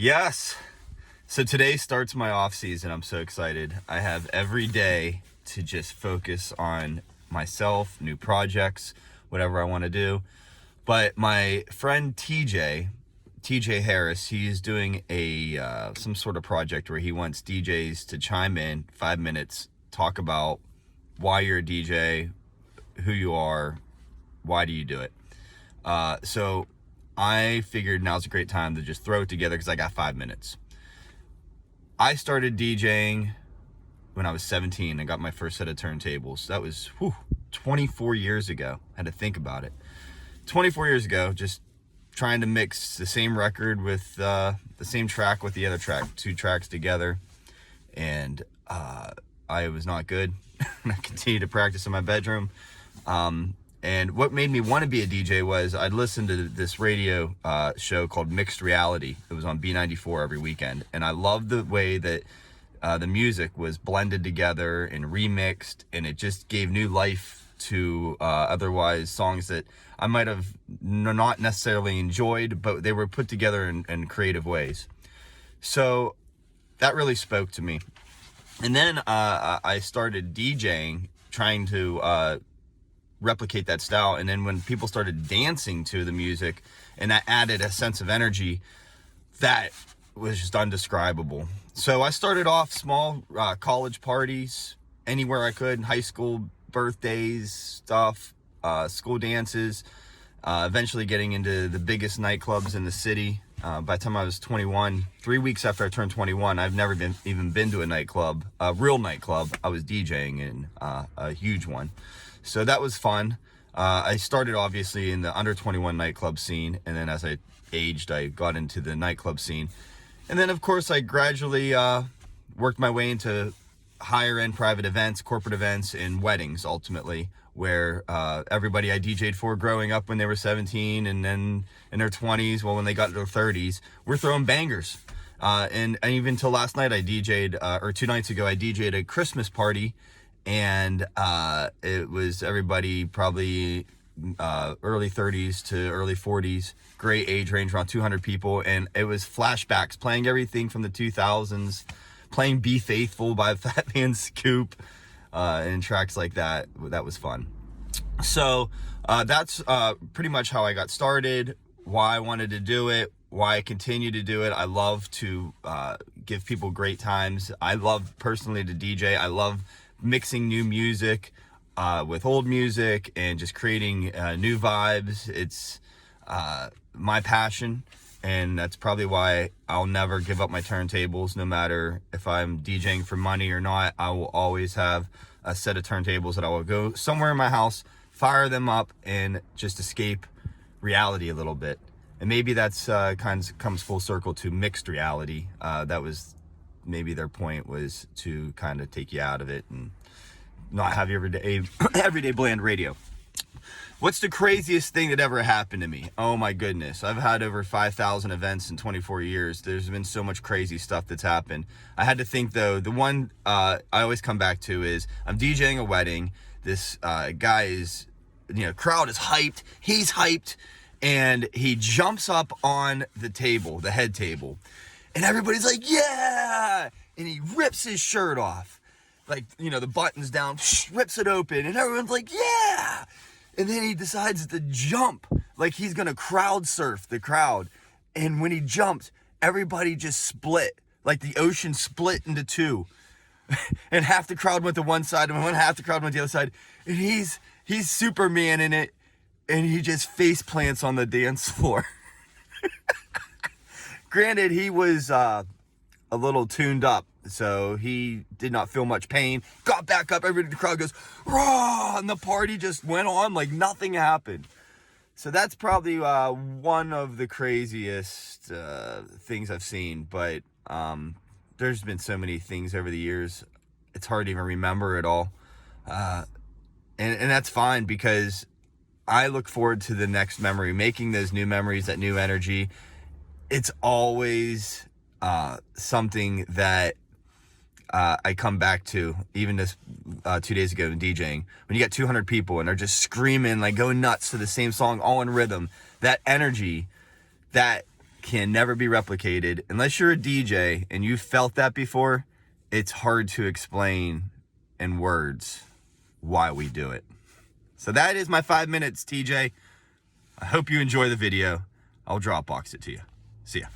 Yes. So today starts my off season. I'm so excited. I have every day to just focus on myself, new projects, whatever I want to do. But my friend TJ Harris, he's doing a some sort of project where he wants DJs to chime in 5 minutes, talk about why you're a DJ, who you are, why do you do it. So I figured now's a great time to just throw it together because I got 5 minutes. I started DJing when I was 17 and got my first set of turntables. That was 24 years ago. I had to think about it. 24 years ago, just trying to mix the same record with the same track with the other track, two tracks together. And I was not good. I continued to practice in my bedroom. And what made me want to be a DJ was I'd listen to this radio show called Mixed Reality. It was on B94 every weekend. And I loved the way that the music was blended together and remixed. And it just gave new life to otherwise songs that I might have not necessarily enjoyed, but they were put together in creative ways. So that really spoke to me. And then I started DJing, trying to replicate that style. And then when people started dancing to the music and that added a sense of energy, that was just undescribable. So I started off small college parties, anywhere I could, high school birthdays, stuff, school dances, eventually getting into the biggest nightclubs in the city. By the time I was 21, 3 weeks after I turned 21, I've never even been to a nightclub, a real nightclub. I was DJing in a huge one. So that was fun. I started obviously in the under 21 nightclub scene. And then as I aged, I got into the nightclub scene. And then of course I gradually worked my way into higher end private events, corporate events, and weddings ultimately, where everybody I DJ'd for growing up when they were 17 and then in their 20s, well, when they got to their 30s, we're throwing bangers. And even till last night I DJ'd, or 2 nights ago, I DJ'd a Christmas party. And it was everybody probably early 30s to early 40s, great age range, around 200 people. And it was flashbacks, playing everything from the 2000s, playing Be Faithful by Fat Man Scoop, and tracks like that. That was fun. So that's pretty much how I got started, why I wanted to do it, why I continue to do it. I love to give people great times. I love personally to DJ. I love mixing new music with old music and just creating new vibes. It's my passion, and that's probably why I'll never give up my turntables. No matter if I'm DJing for money or not, I will always have a set of turntables that I will go somewhere in my house, fire them up, and just escape reality a little bit. And maybe that's comes full circle to mixed reality. That was maybe their point, was to kind of take you out of it and not have your everyday bland radio. What's the craziest thing that ever happened to me? Oh my goodness. I've had over 5,000 events in 24 years. There's been so much crazy stuff that's happened. I had to think though, the one I always come back to is I'm DJing a wedding. This guy is, crowd is hyped. He's hyped. And he jumps up on the table, the head table. And everybody's like, yeah! And he rips his shirt off. Like, the button's down, rips it open. And everyone's like, yeah! And then he decides to jump. Like he's going to crowd surf the crowd. And when he jumped, everybody just split. Like the ocean split into two. And half the crowd went to one side and half the crowd went to the other side. And he's Superman in it. And he just face plants on the dance floor. Granted, he was a little tuned up, so he did not feel much pain. Got back up, everybody in the crowd goes, "Raw!" And the party just went on like nothing happened. So that's probably one of the craziest things I've seen. But there's been so many things over the years, it's hard to even remember it all. And that's fine, because I look forward to the next memory, making those new memories, that new energy. It's always something that I come back to. Even this 2 days ago in DJing, when you got 200 people and they're just screaming, like going nuts to the same song, all in rhythm, that energy, that can never be replicated. Unless you're a DJ and you've felt that before, it's hard to explain in words why we do it. So that is my 5 minutes, TJ. I hope you enjoy the video. I'll Dropbox it to you. See ya.